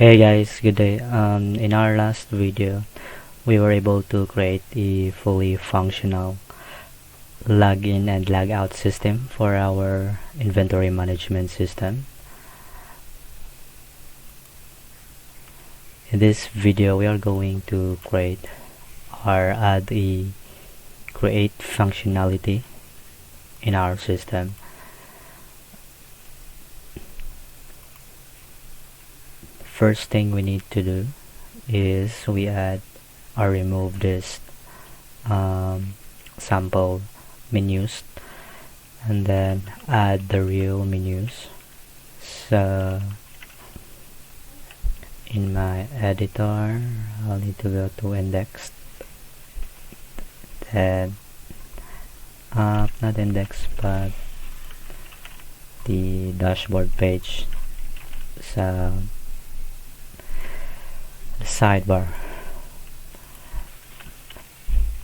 Hey guys, good day. In our last video, we were able to create a fully functional login and logout system for our inventory management system. In this video, we are going to create or add a create functionality in our system. First thing we need to do is we add or remove this sample menus and then add the real menus. So in my editor, I'll need to go to index, then not index but the dashboard page. So sidebar.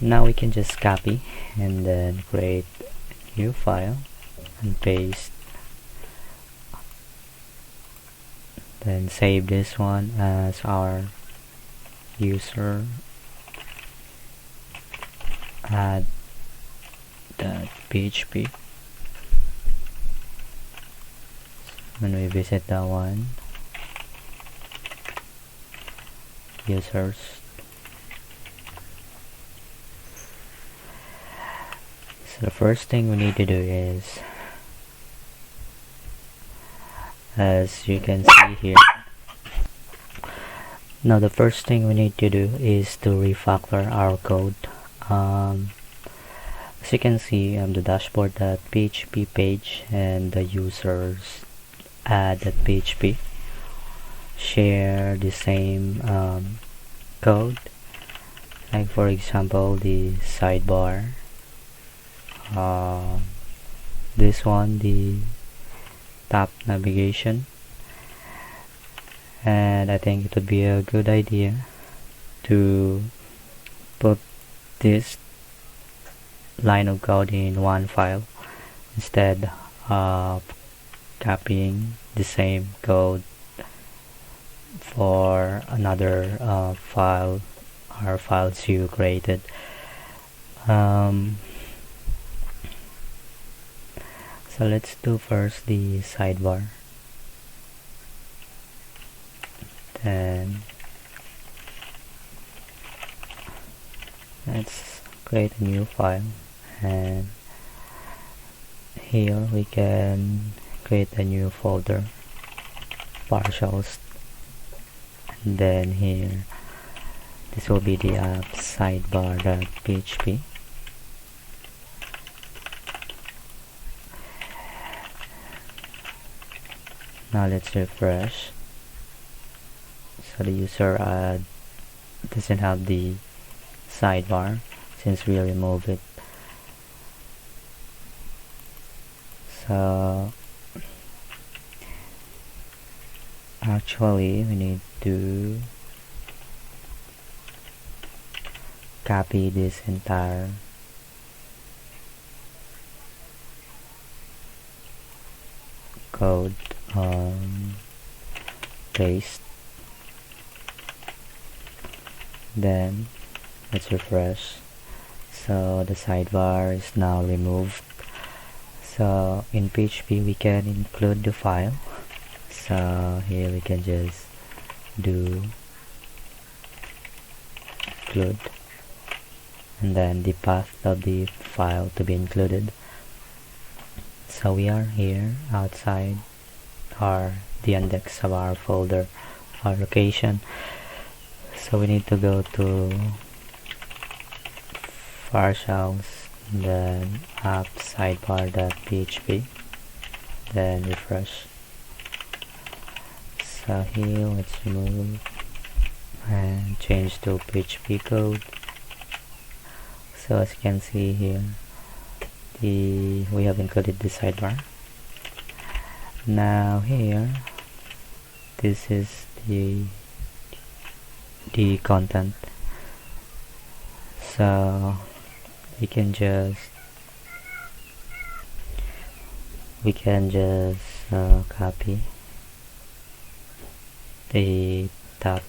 Now we can just copy and then create a new file and paste, then save this one as our user add .php. When we visit that one, users, so the first thing we need to do is, as you can see here, now the first thing we need to do is to refactor our code. As you can see, the dashboard.php page and the users add.php share the same code. Like for example, the sidebar, this one, the top navigation, and I think it would be a good idea to put this line of code in one file instead of copying the same code for another file or files you created. So let's do first the sidebar, then let's create a new file, and here we can create a new folder, partials, and then here this will be the app sidebar.php. Now let's refresh. So the user doesn't have the sidebar since we remove it. So actually we need to copy this entire code, paste, then let's refresh. So the sidebar is now removed. So in PHP we can include the file, so here we can just do include and then the path of the file to be included. So we are here outside or the index of our folder or location, so we need to go to partials, then app sidebar.php, then refresh. So here let's remove and change to PHP code. So as you can see here, we have included the sidebar. Now here, this is the content. So we can just copy the tab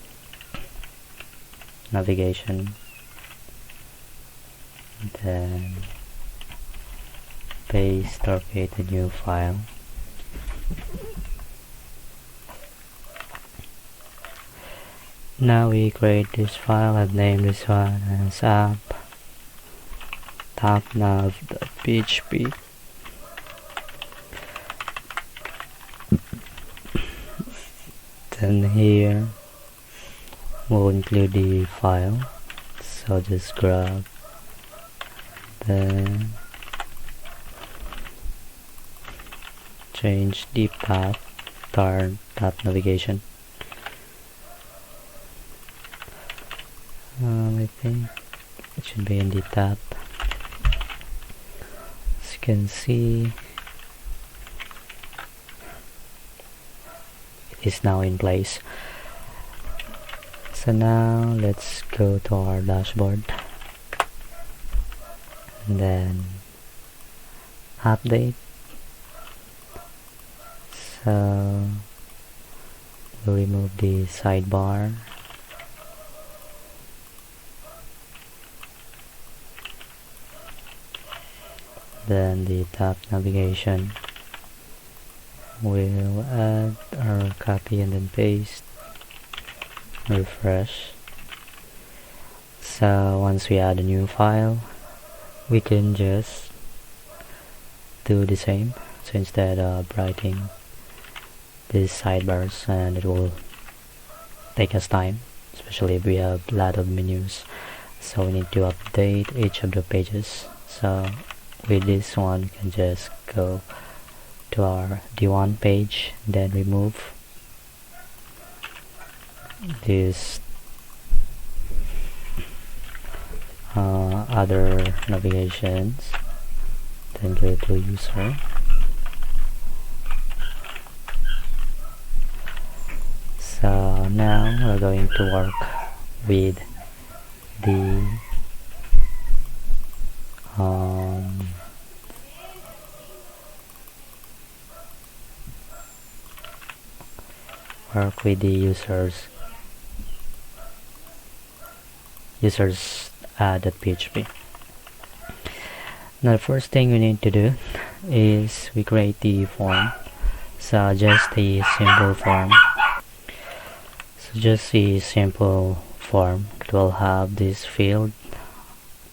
navigation, then paste or create a new file. Now we create this file and name this one as app tabnav.php. Then here we'll include the file, so just grab, then change the path to our tab navigation. I think it should be in the tab. As you can see, it is now in place. So now let's go to our dashboard and then update. So we'll remove the sidebar, then the tab navigation. We'll add our copy and then paste, refresh. So once we add a new file, we can just do the same. So instead of writing these sidebars, and it will take us time, especially if we have a lot of menus, so we need to update each of the pages. So with this one, we can just go to our D1 page, then remove this other navigations, then go to user, so now we're going to work with the users.php. Now the first thing we need to do is we create the form. So just a simple form. So just a simple form. It will have this field,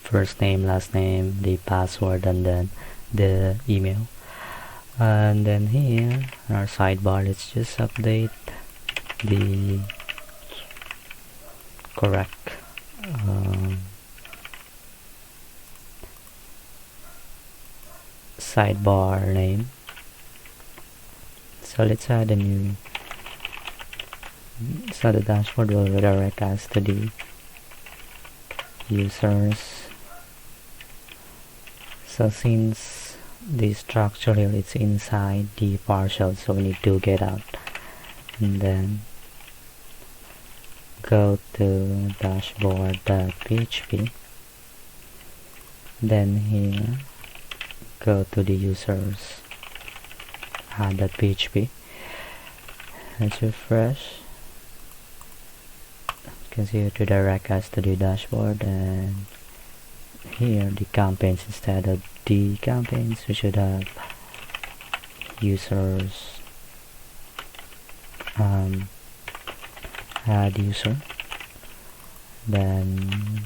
first name, last name, the password, and then the email. And then here in our sidebar, let's just update the correct sidebar name. So let's add a new, so the dashboard will redirect us to the users. So since the structure here it's inside the partial, so we need to get out and then go to dashboard.php, then here go to the users .php. Let's refresh. You can see it redirect us to the dashboard, and here the campaigns, instead of the campaigns we should have users, add user, then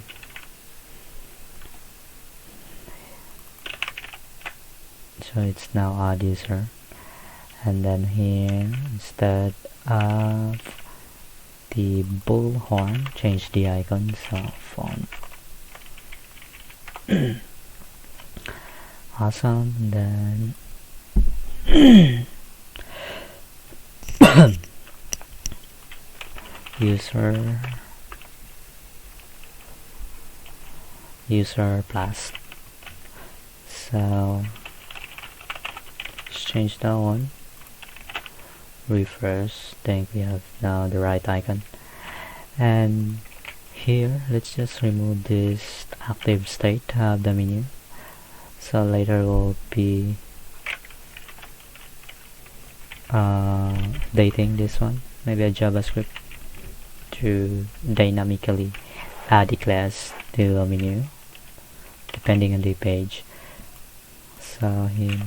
so it's now add user, and then here instead of the bullhorn, change the icon, so font awesome, then user plus, so let's change that one, refresh. Think we have now the right icon, and here let's just remove this active state of the menu, so later we'll be updating this one. maybe a JavaScript to dynamically add the class to a menu depending on the page. So here,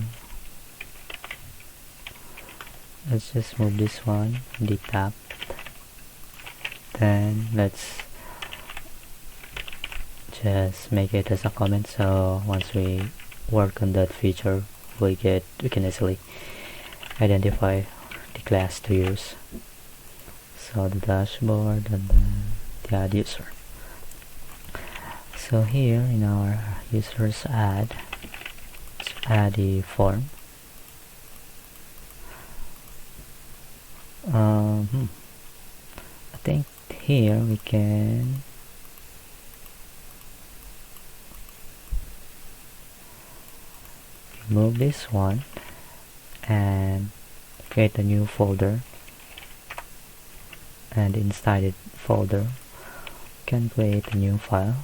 let's just move this one, the tab. Then let's just make it as a comment, so once we work on that feature, we can easily identify the class to use. So the dashboard and then the add user. So here in our users add, let's add the form. I think here we can remove this one and create a new folder, and inside the folder we can create a new file,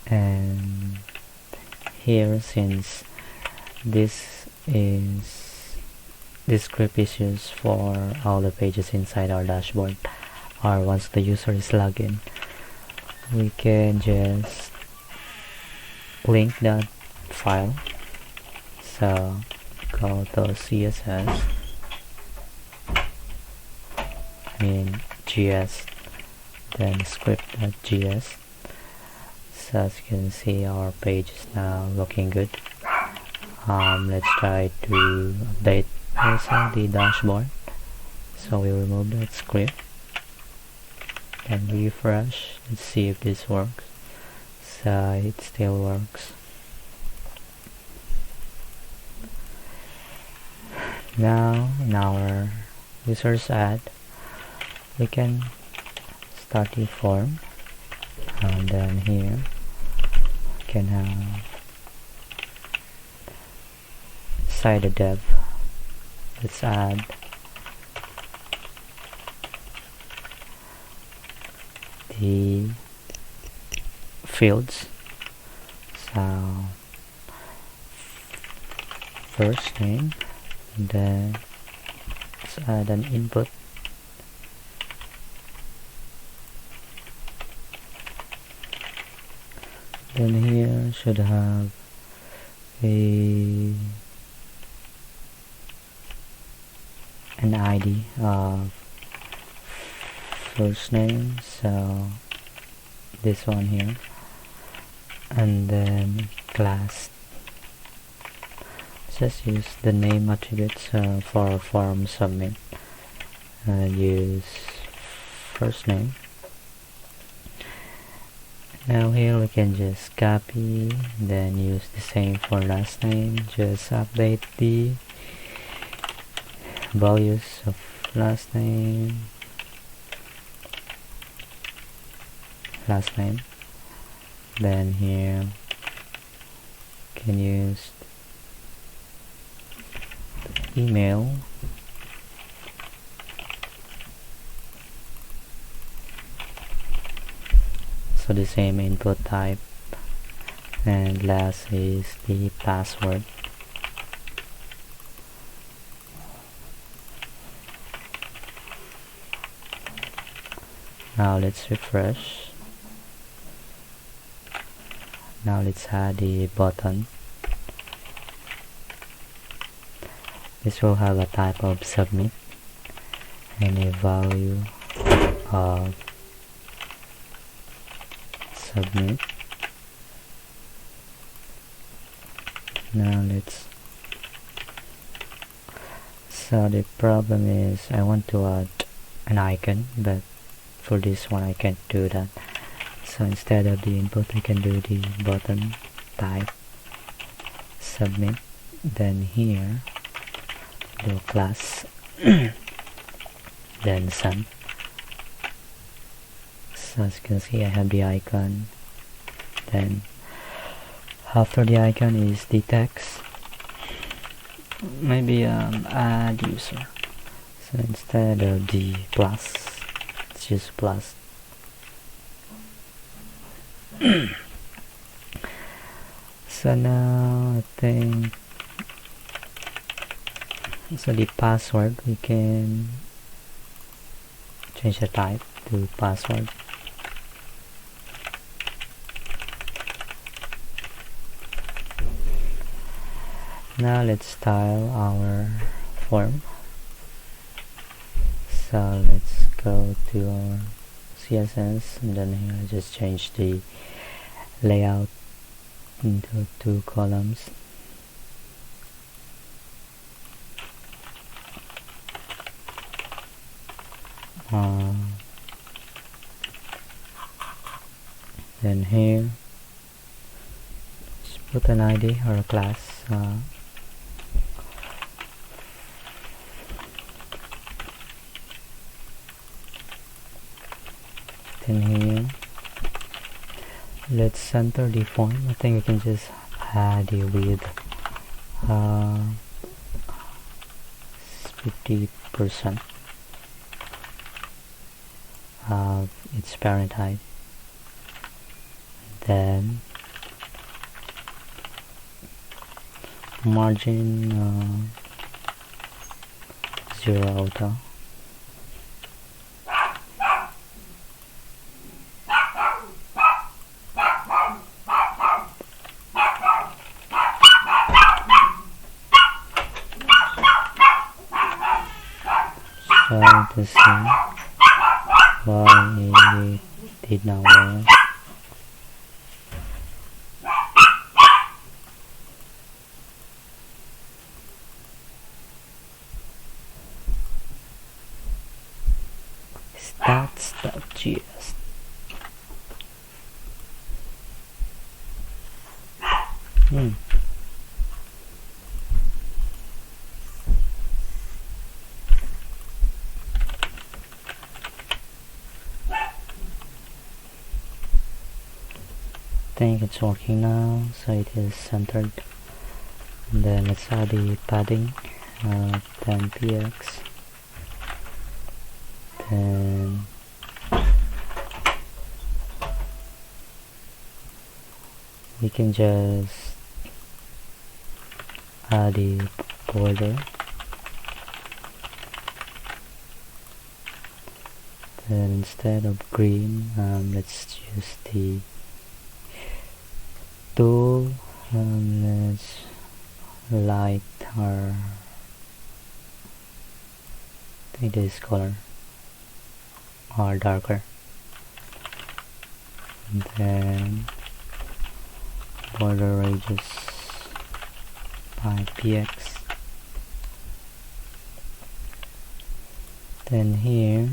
and here, since this script is used for all the pages inside our dashboard, or once the user is logged in, we can just link that file. So go to CSS, GS, then script.js. So as you can see, our page is now looking good. Let's try to update also the dashboard. So we remove that script and refresh. Let's see if this works. So it still works. Now in our users add, we can start the form, and then here we can have inside the dev, let's add the fields. So first name, and then let's add an input. Then here should have an ID of first name, so this one here, and then class. Just use the name attributes for form submit, and use first name. Now here we can just copy, then use the same for last name. Just update the values of last name, then here can use email, so the same input type, and last is the password. Now let's refresh. Now let's add the button. This will have a type of submit and a value of submit. Now so the problem is I want to add an icon, but for this one I can't do that. So instead of the input, I can do the button type submit, then here do class then send. So as you can see, I have the icon, then after the icon is the text, maybe add user. So instead of the plus, let's use plus. So now I think So the password, we can change the type to password. Now let's style our form. So let's go to our CSS, and then here just change the layout into 2 columns. Then here just put an ID or a class. Then here let's center the form. I think we can just add the width 50% of its parent height. Then margin 0 auto. So to see why it did not work. Stats.js. I think it's working now, so it is centered. And then let's add the padding 10 px. Then we can just add the border. Then instead of green, let's use the tool. Let's light our, I think this color, or darker. And then border radius by px. Then here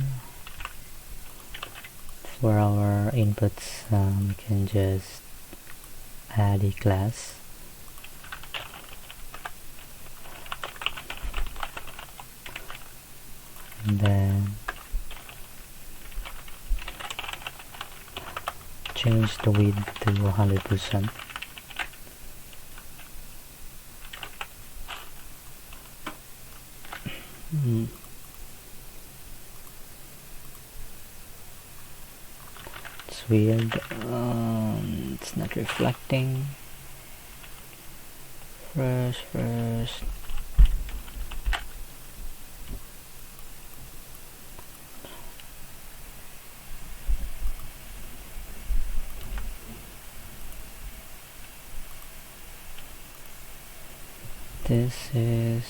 for our inputs, we can just add a class. And then change the width to 100%. It's weird. It's not reflecting. First. This is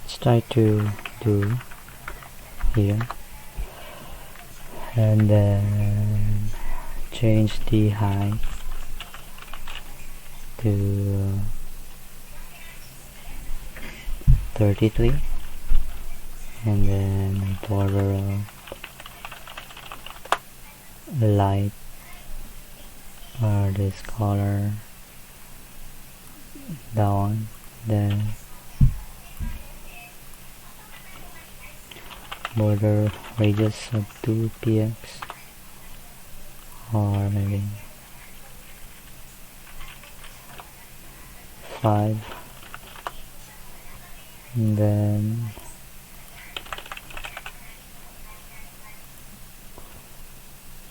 let's try to do here, and then change the height to 33. and then border of light or this color, that one, then border radius of 2px, or maybe 5, and then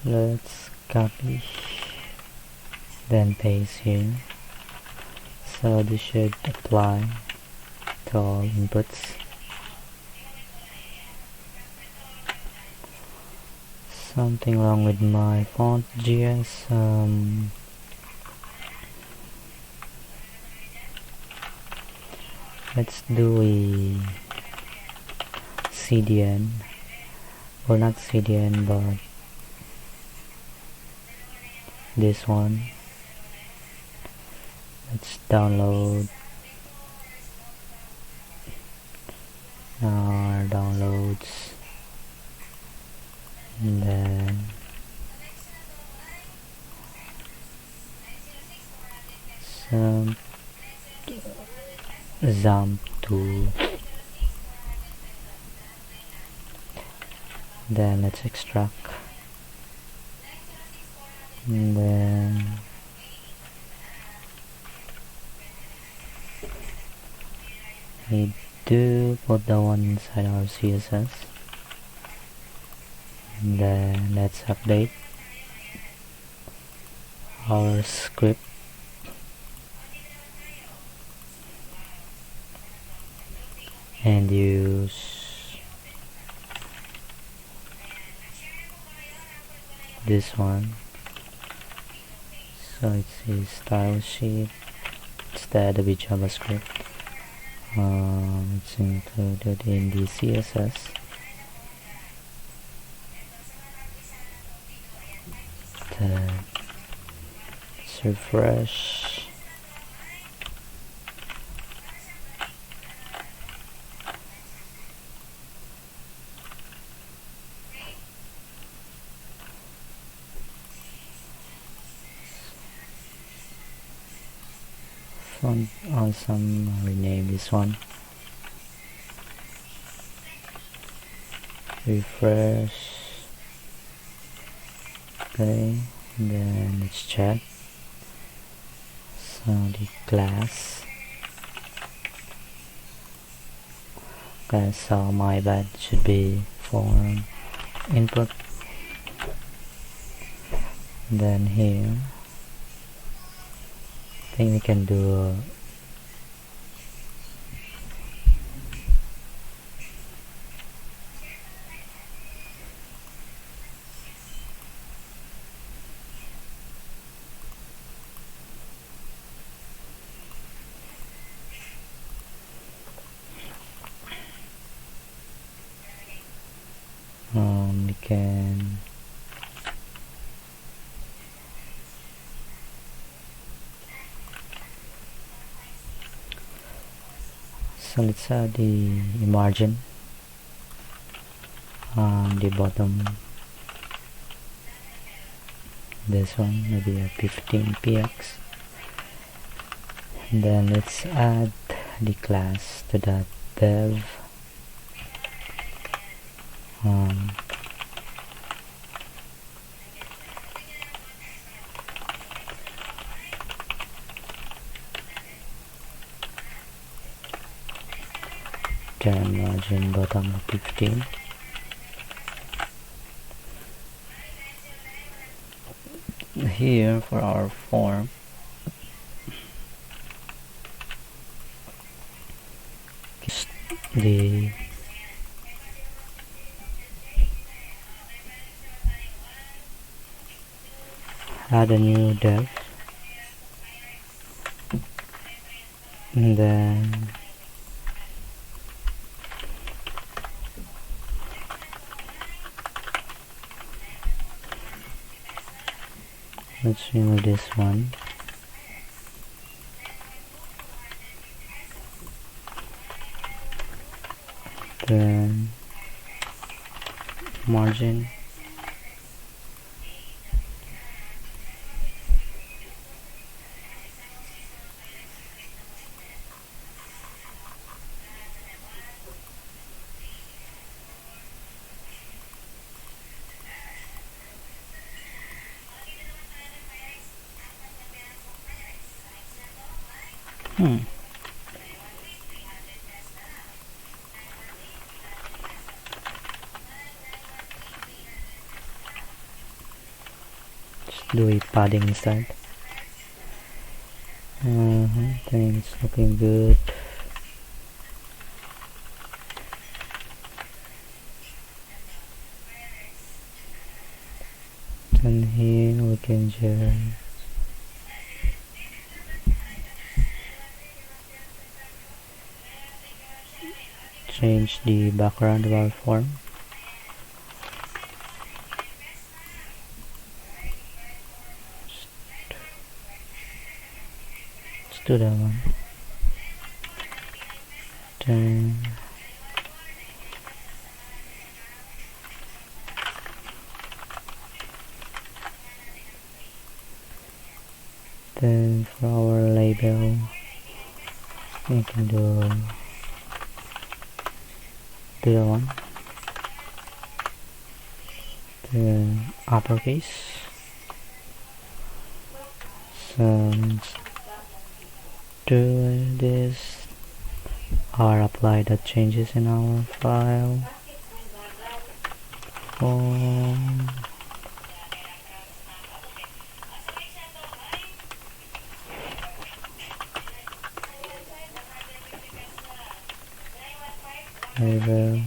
let's copy, then paste here. So this should apply to all inputs. Something wrong with my font GS. Let's do a CDN, well, not CDN, but this one. Let's download our downloads, and then some XAMPP tool, then let's extract, and then we do put the one inside our CSS, and then let's update our script, and use this one. So it's a style sheet instead of a JavaScript. It's included in the CSS. Then let's refresh. Font awesome. I'll rename this one. Refresh. Okay, and then let's check. So the class. Okay, so my bad, should be form input. Then here, I think we can do we can so let's add the margin on the bottom, this one maybe a 15px, and then let's add the class to that dev then margin bottom of 15. Here for our form, the add a new dev, and then let's remove this one. Then margin. Just do a padding instead. I think it's looking good. And here we can just change the background of our form. Let's do that one. Then for our label, we can do that one. Then uppercase. So let's do this or apply the changes in our file. Label,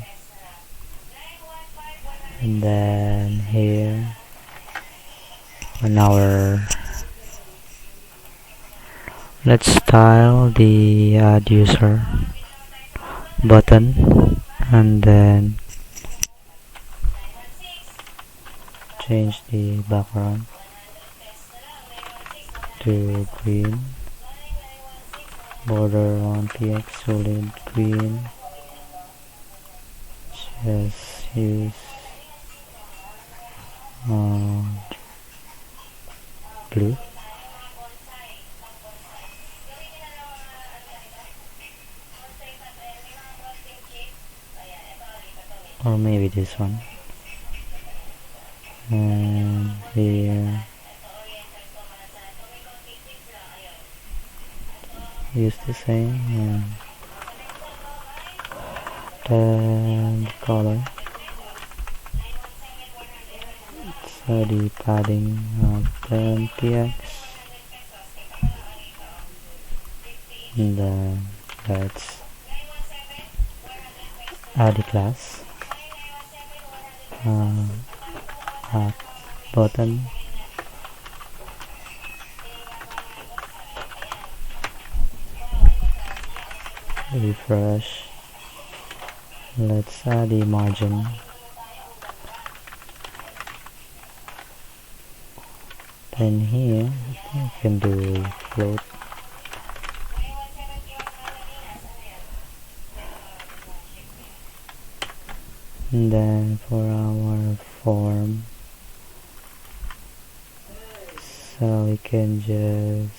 and then here on our, let's style the add user button, and then change the background to green, border on px solid green. Just use blue, or maybe this one, and here use the same, and then color, so the padding of the px, and then let's add the class add button, refresh. Let's add the margin, then here you can do float, and then for our form, so we can just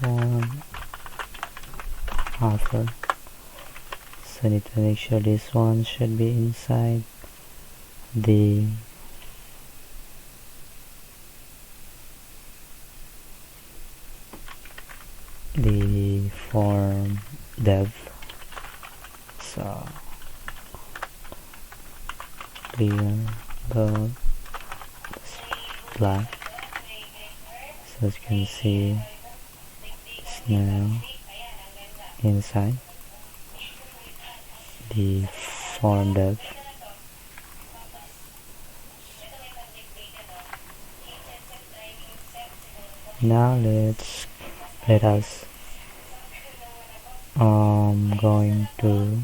form offer. So need to make sure this one should be inside the form dev. So clear the black, so as you can see it's now inside the form dev. Now let us going to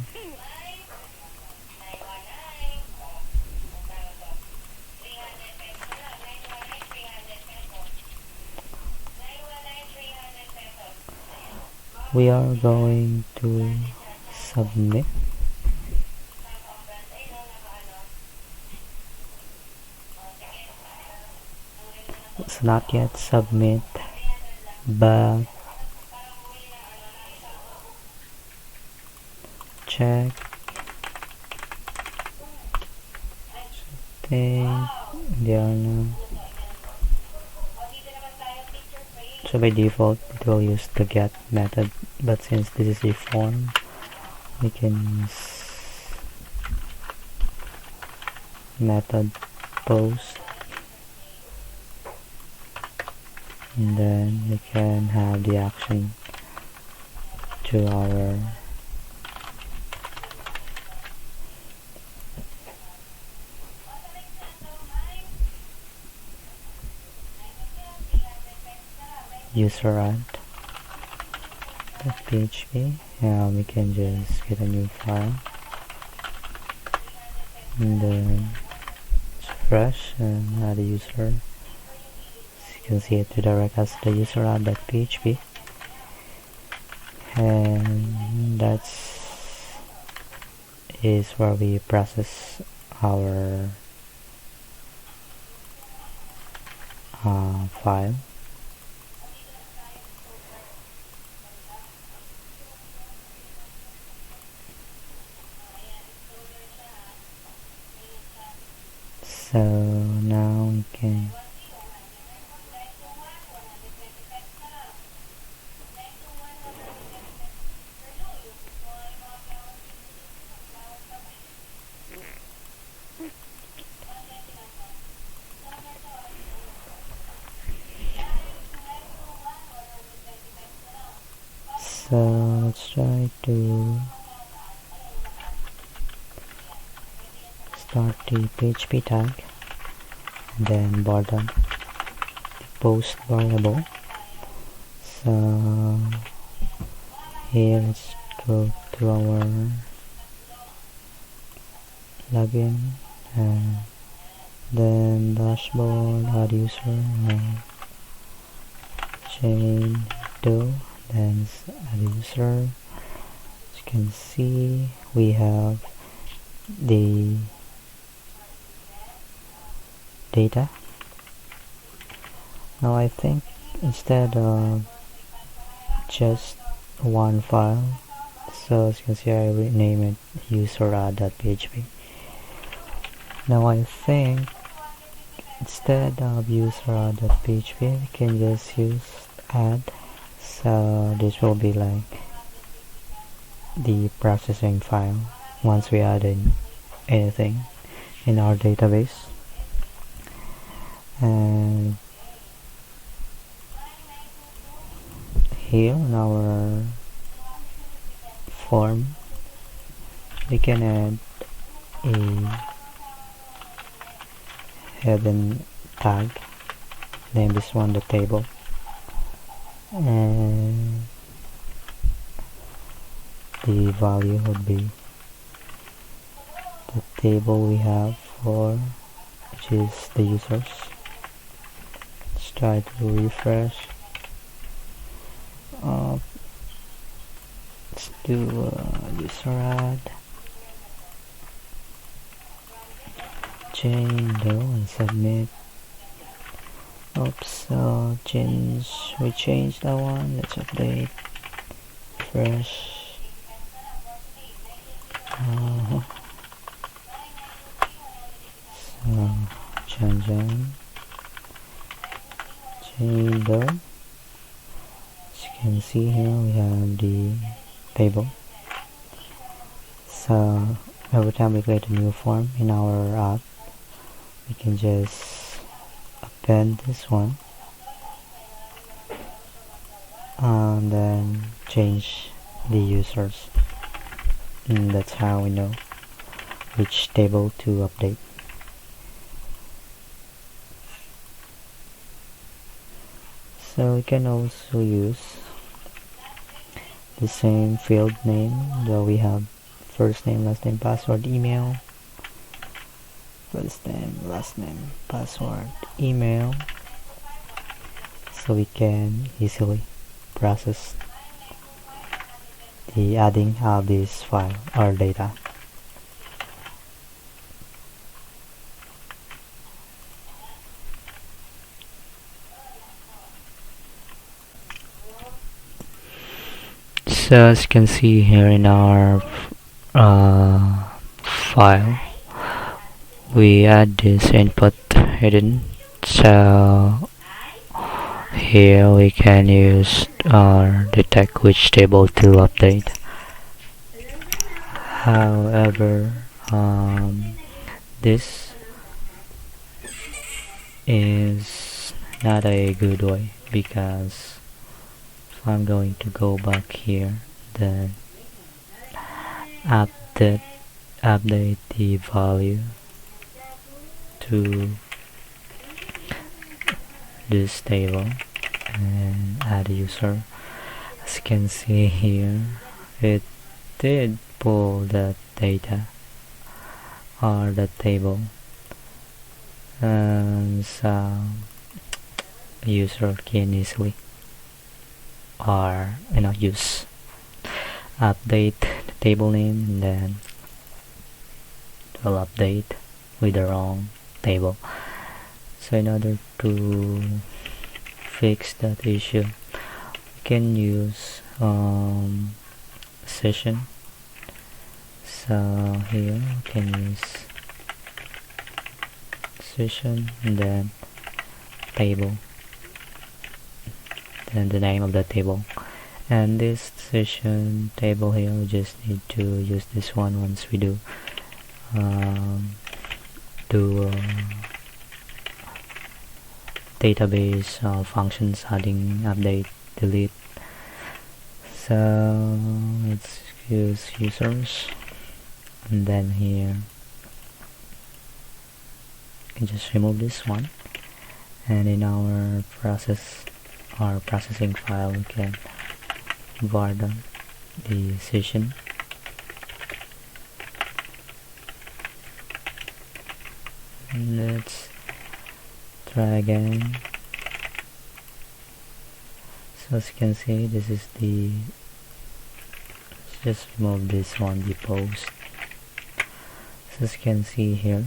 we are going to submit It's not yet submit, but check. They are now. So by default it will use the get method, but since this is a form, we can use method post, and then we can have the action to our user add .php. Now we can just get a new file, and then it's fresh and add a user. As you can see, it redirect us to the user add.php, and that's is where we process our file. So now we can let's try to start the PHP tag, and then bottom the post variable. So here let's go to our login, and then dashboard, add user, and chain do, then add user. As you can see, we have the data. Now I think instead of just one file, so as you can see, I rename it user add.php. Now I think instead of user add.php, we can just use add. So this will be like the processing file once we add in anything in our database. And here in our form, we can add a hidden tag, name this one the table, and the value would be the table we have for, which is the users. Let's try to refresh. Let's do user add chain do and submit. Oops, we changed that one. Let's update fresh. So chain do. As you can see here, we have the table. So every time we create a new form in our app, we can just append this one and then change the users, and that's how we know which table to update. So we can also use the same field name, though we have first name, last name, password, email. First name, last name, password, email, so we can easily process the adding of this file or data. So as you can see here in our file, we add this input hidden. So here we can use detect which table to update. However, this is not a good way, because if I'm going to go back here, then update the value to this table and add user. As you can see here, it did pull that data or the table, and so user can easily or use update the table name, and then it will update with the wrong table. So in order to fix that issue, we can use session. So here we can use session and then table, then the name of the table, and this session table here, we just need to use this one once we do database functions, adding, update, delete. So let's use users, and then here you can just remove this one, and in our processing file, we can var the session, and let's try again. So as you can see, this is the, let's just remove this one, the post. So as you can see here,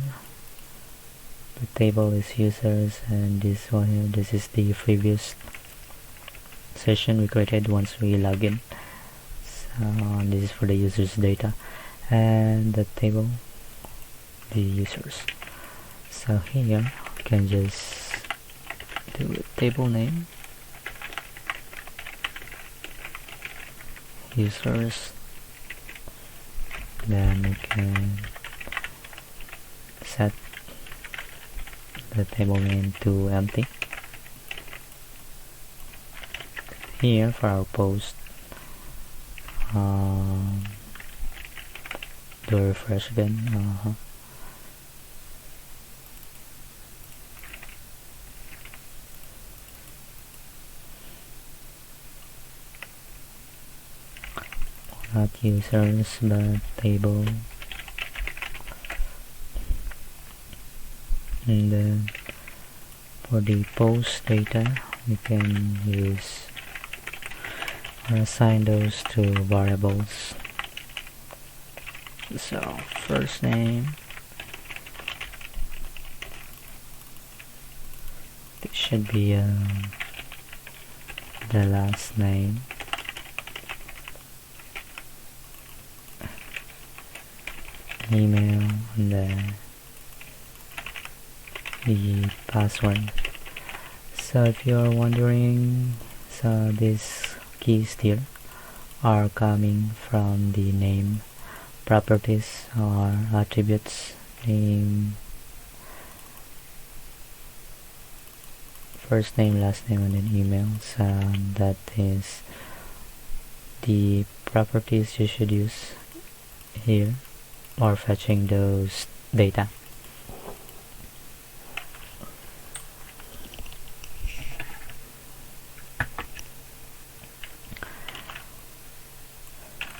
the table is users, and this one here, this is the previous session we created once we log in. So this is for the users data, and the table, the users. So here we can just do a table name, users, then we can set the table name to empty. Here for our post, do a refresh again. Not users but table, and then for the post data, we can use or assign those to variables. So first name, it should be the last name, email, and then the password. So if you are wondering, so these keys here are coming from the name, properties, or attributes, name, first name, last name, and then email. So that is the properties you should use here or fetching those data.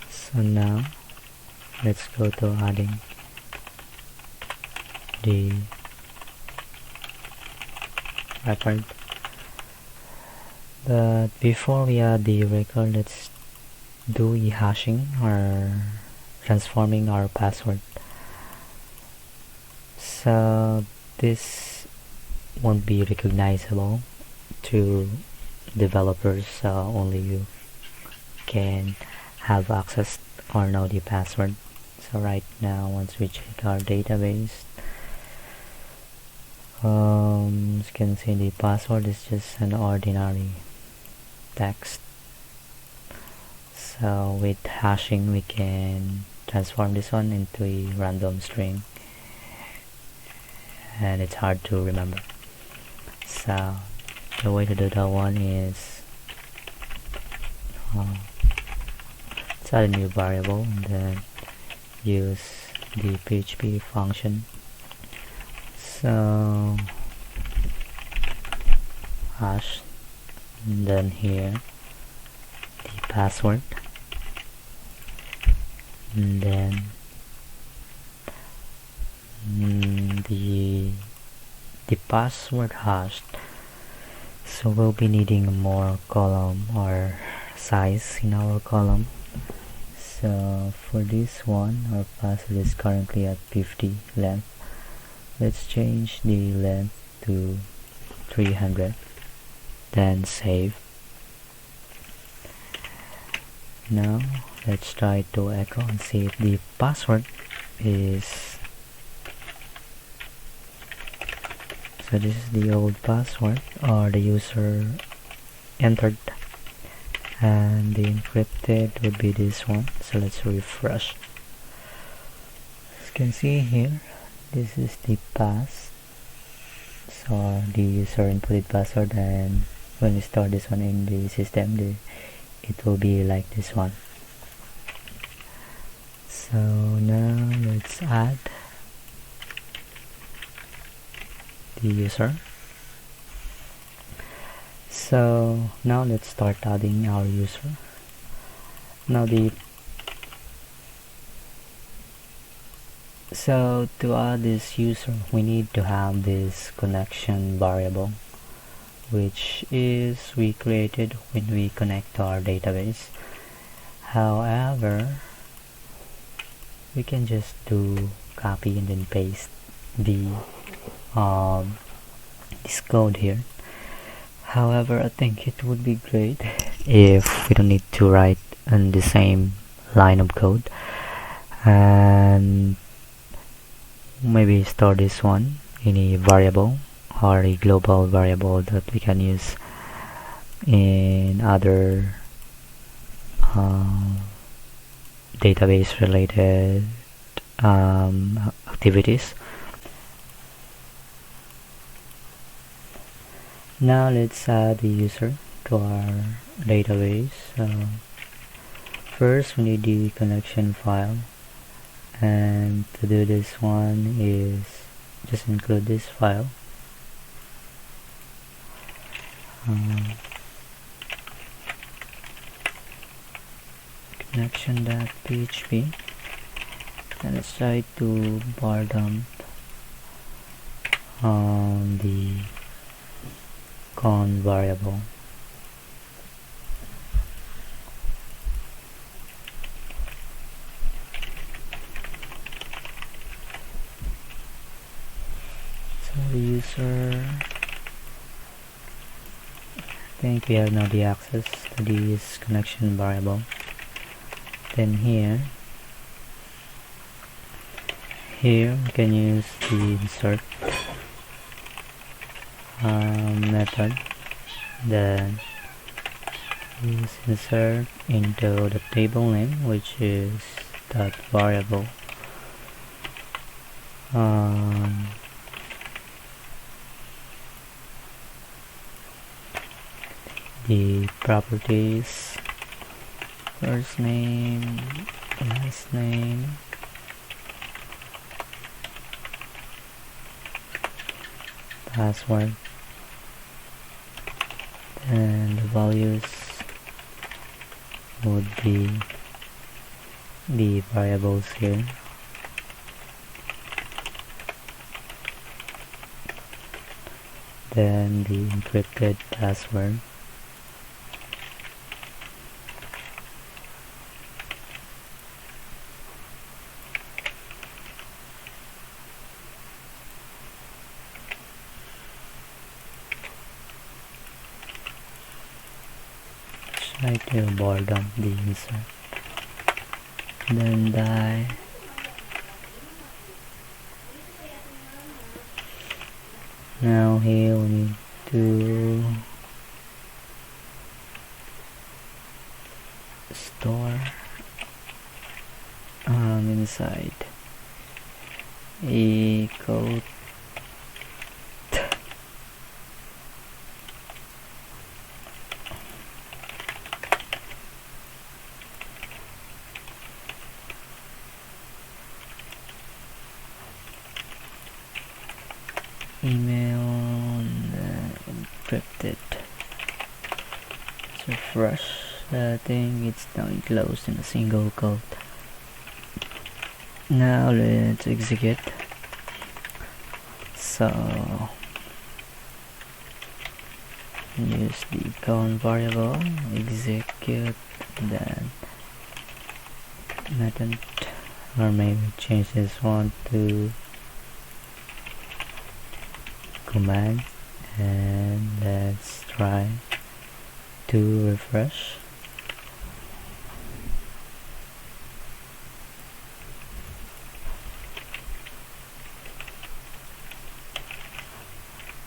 So now let's go to adding the record. But before we add the record, let's do hashing or transforming our password. So this won't be recognizable to developers, so only you can have access or know the password. So right now, once we check our database, as you can see, the password is just an ordinary text. So with hashing, we can transform this one into a random string, and it's hard to remember. So the way to do that one is let's add a new variable and then use the PHP function. So hash, and then here the password, and then the password hashed. So we'll be needing more column or size in our column. So for this one, our password is currently at 50 length. Let's change the length to 300, then save. Now let's try to echo and see if the password is, so this is the old password or the user entered, and the encrypted would be this one. So let's refresh. As you can see here, this is the pass, so the user inputted password, and when we store this one in the system, it will be like this one. So now let's add the user. So now let's start adding our user. Now so to add this user, we need to have this connection variable, which is we created when we connect to our database. However, we can just do copy and then paste this code here. However, I think it would be great if we don't need to write in the same line of code, and maybe store this one in a variable or a global variable that we can use in other database related activities. Now let's add the user to our database. First we need the connection file, and to do this one is just include this file. Connection.php, and let's try to bar dump the con variable. So the user, I think we have now the access to this connection variable. Then here we can use the insert method, then use insert into the table name, which is that variable. The properties, first name, last name, password, and the values would be the variables here. Then the encrypted password. Try to bar dump the insert. then die. Now here we need to store inside a code email encrypted. Let's refresh the thing. It's now enclosed in a single code. Now let's execute. So use the count variable, execute, then method, or maybe change this one to command, and let's try to refresh.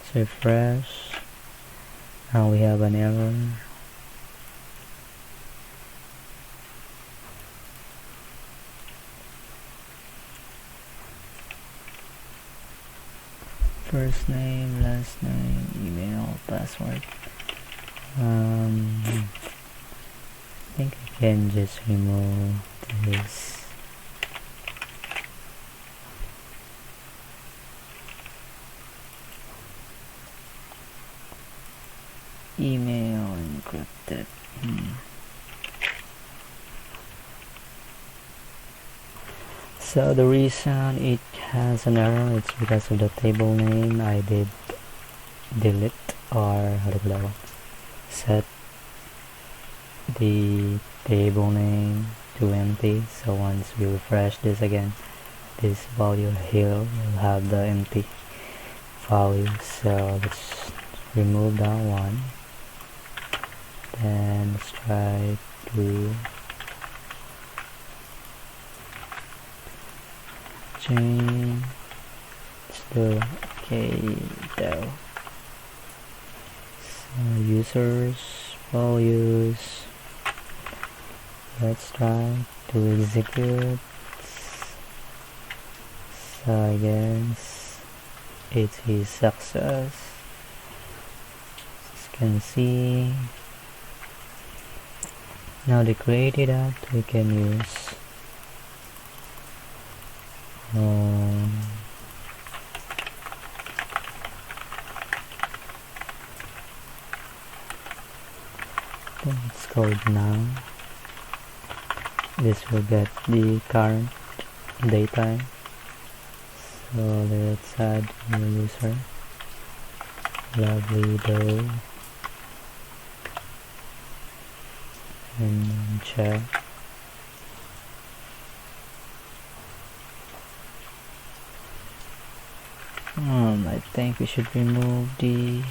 Let's refresh. Now we have an error. First name, last name, email, password. I think I can just remove this. Email encrypted. So the reason it has an error, it's because of the table name. I did delete, or set the table name to empty. So once we refresh this again, this value here will have the empty value. So let's remove that one. Then let's try to change the though. So users, values. Let's try to execute. So I guess it's a success. As you can see. Now the created app we can use. It's called now. This will get the current daytime. So let's add new user. Lovely dough. And check. I think we should remove the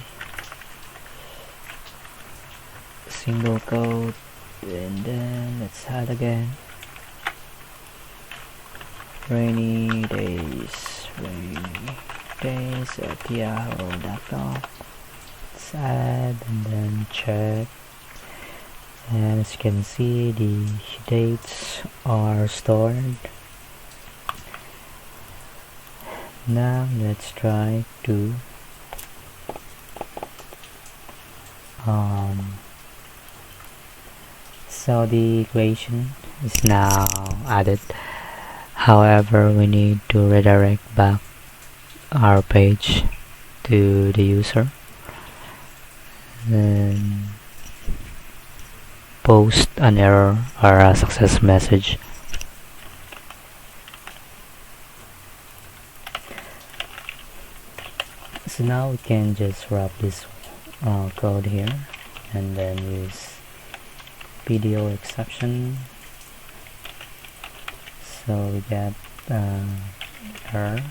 single code, and then let's add again. Rainy days at yahoo.com. Let's add and then check. And as you can see, the dates are stored. Now let's try to so the equation is now added. However, we need to redirect back our page to the user, then post an error or a success message. So now we can just wrap this code here and then use PDO exception. So we get error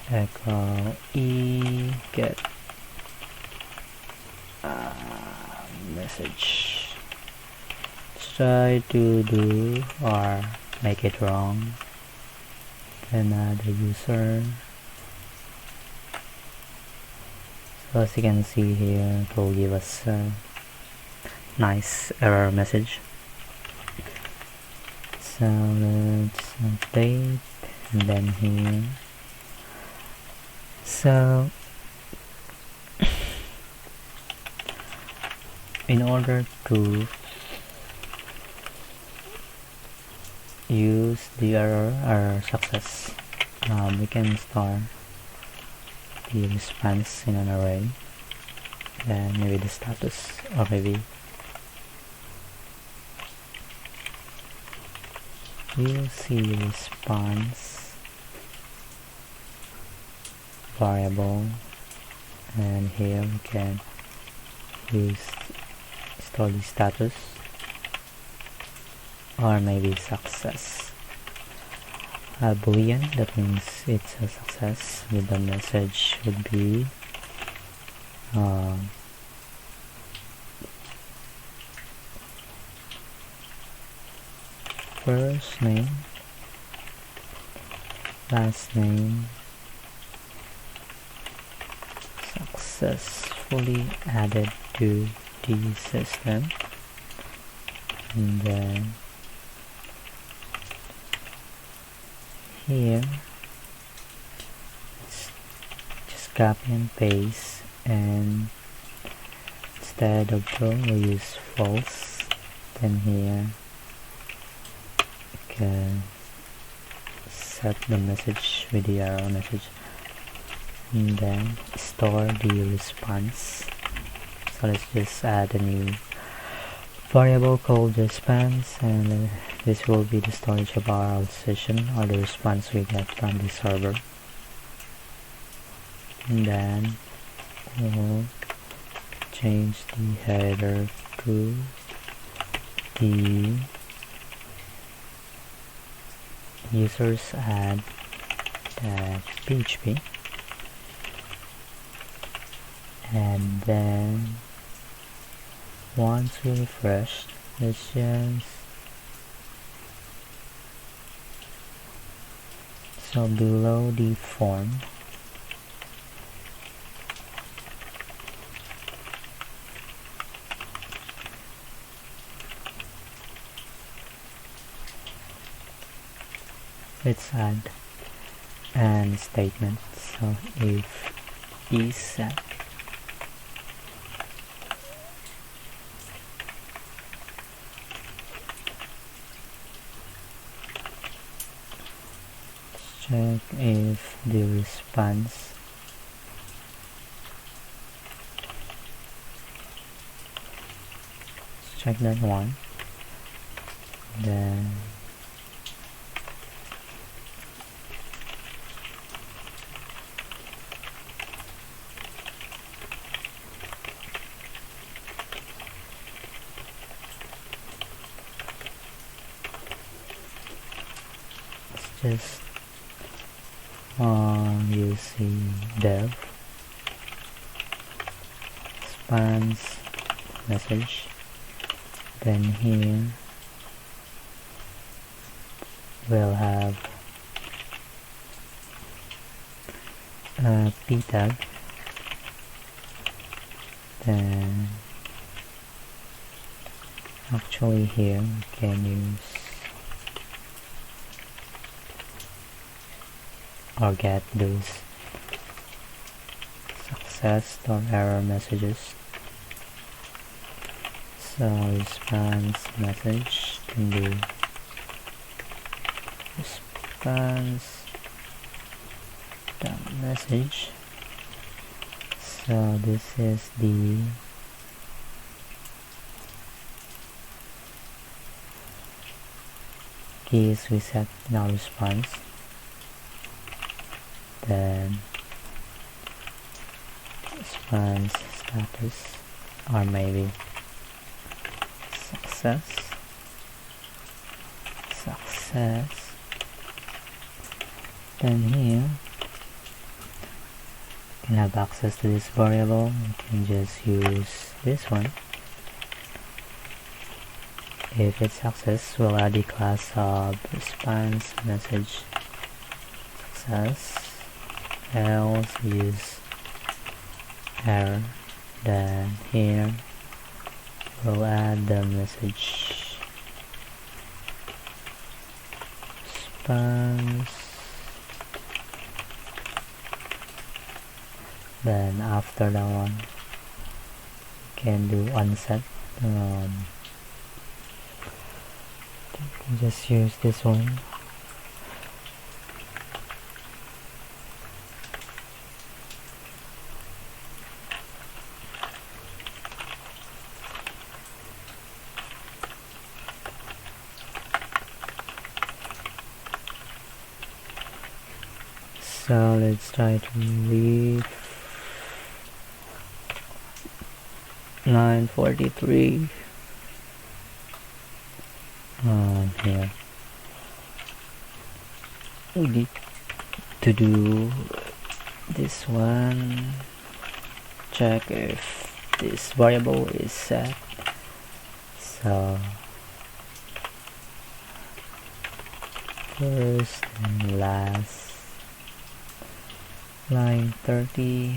echo e get message. Let's try to do or make it wrong. Then add a user. So as you can see here, it will give us a nice error message. So let's update, and then here. So in order to use the error success, we can store the response in an array, then maybe the status, or maybe you'll see response variable, and here we can use store the status, or maybe success. A boolean, that means it's a success, with the message would be first name, last name, successfully added to the system, and then here it's just copy and paste, and instead of true we use false. Then here you can set the message with the error message, and then store the response. So let's just add a new variable called response, and this will be the storage of our session, or the response we get from the server. And then we'll change the header to the users add PHP, and then once we refresh, let's just so below the form let's add an statement. So if is set check if the response check that one, then just using dev response message, then here we'll have a p tag, then actually here we can use or get those success or error messages. So response message can be response message. So this is the keys we set in our response. Then response status, or maybe success. Then here you can have access to this variable. You can just use this one If it's success, we'll add the class of response message success, else use error. Then here we'll add the message response. Then after that one, we can do unset. Just use this one. So let's try to leave 943 here. We need to do this one. Check if this variable is set. So first and last, line 30.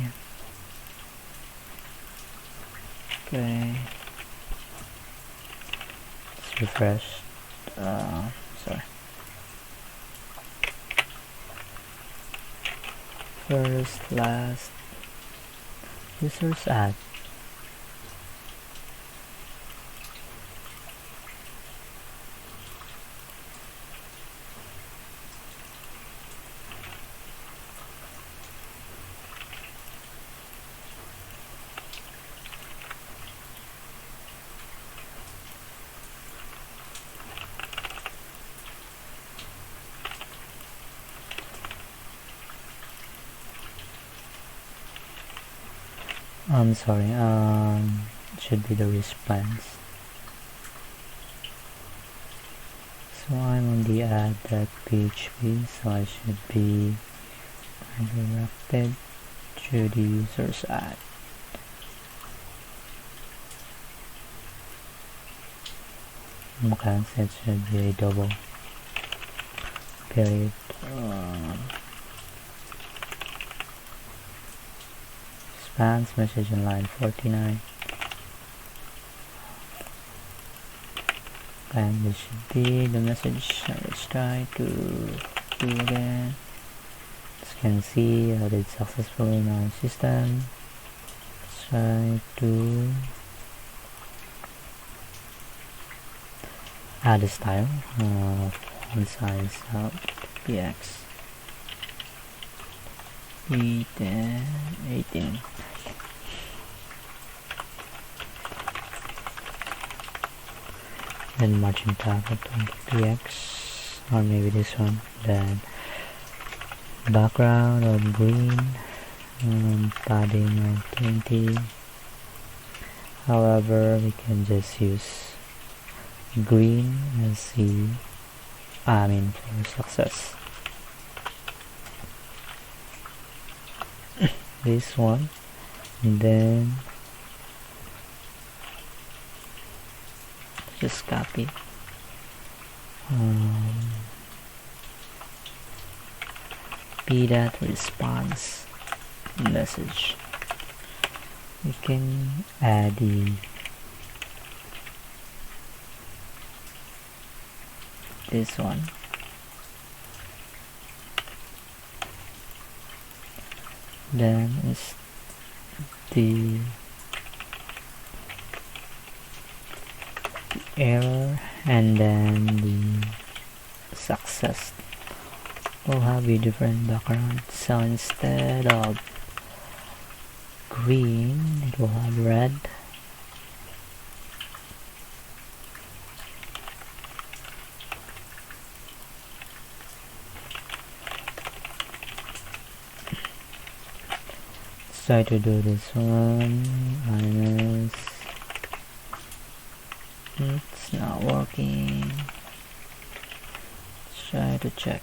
Okay, let's refresh. Sorry. First, last, users add. I'm sorry, it should be the response. So I'm on the add.php, so I should be redirected to the user's add. Okay, so it should be a double period. Response message on line 49. And this should be the message. Let's try to do again. As you can see, I did successfully in our system. Let's try to add a style font size of px 18. Then margin tab of 20px, or maybe this one. Then background of green, padding of 20. However, we can just use green as the for success. This one, and then just copy p.response response message. We can add this one. Then is the error, and then the success will have a different background. So instead of green, it will have red. Let's try to do this one. Minus. It's not working. Let's try to check.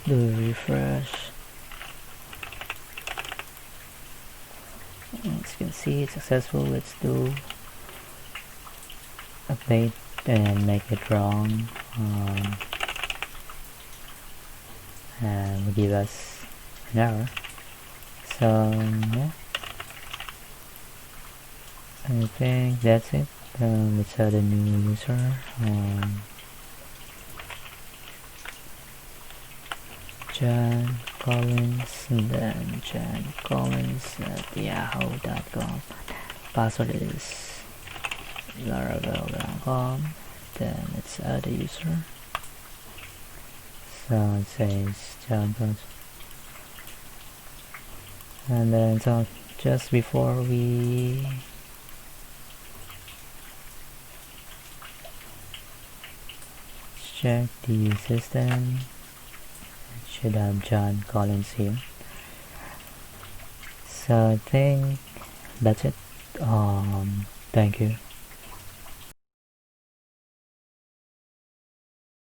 do a refresh. As you can see, it's successful. Let's do update and make it wrong, and give us an error. So yeah, I think that's it. Let's add a new user. John Collins, and then John Collins at yahoo.com. Password is laravel.com. Then let's add a user. So it says John Collins. And then so just before we check the system, should have John Collins here. So I think that's it. Thank you.